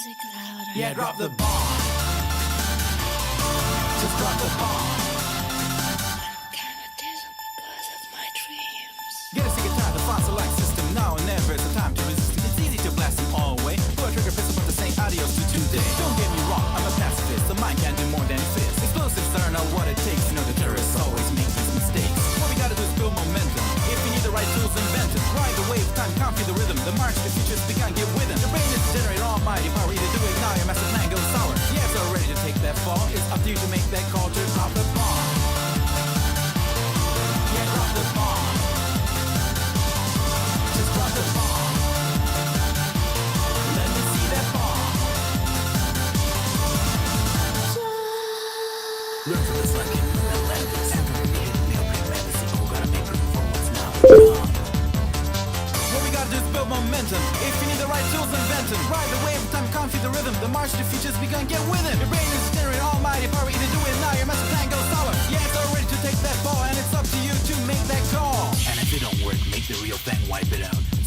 music louder. Yeah, drop the bomb. Just drop the bomb. I'm kinda dizzy because of my dreams. Get a sick and tired of fossil-like system. Now and never is the time to resist. It's easy to blast them all away. Pull a trigger pistol but to say adios to today. Don't get me wrong, I'm a pacifist. The mind can do more than fist. Explosives are not what it takes. You know the terrorists always make these mistakes. What we gotta do is build momentum. If you need the right tools, invent them. Ride the wave, time can't feel the rhythm. The march, the future's begun, get with them. Your brain is generating almighty power. Either do it now, your master plan goes sour. Yeah, it's already to take that fall. It's up to you to make that call to drop the bomb. Yeah, drop the bomb. Just drop the bomb. Let me see that bomb. Learn from this like Atlantis. Gotta make room for what's now. What we gotta do is build momentum. If you need the right tools, invent them. Ride the wave, time can't feel the rhythm. The march to the future's begun, get with it. Your brain is generating almighty power. Either do it now, your master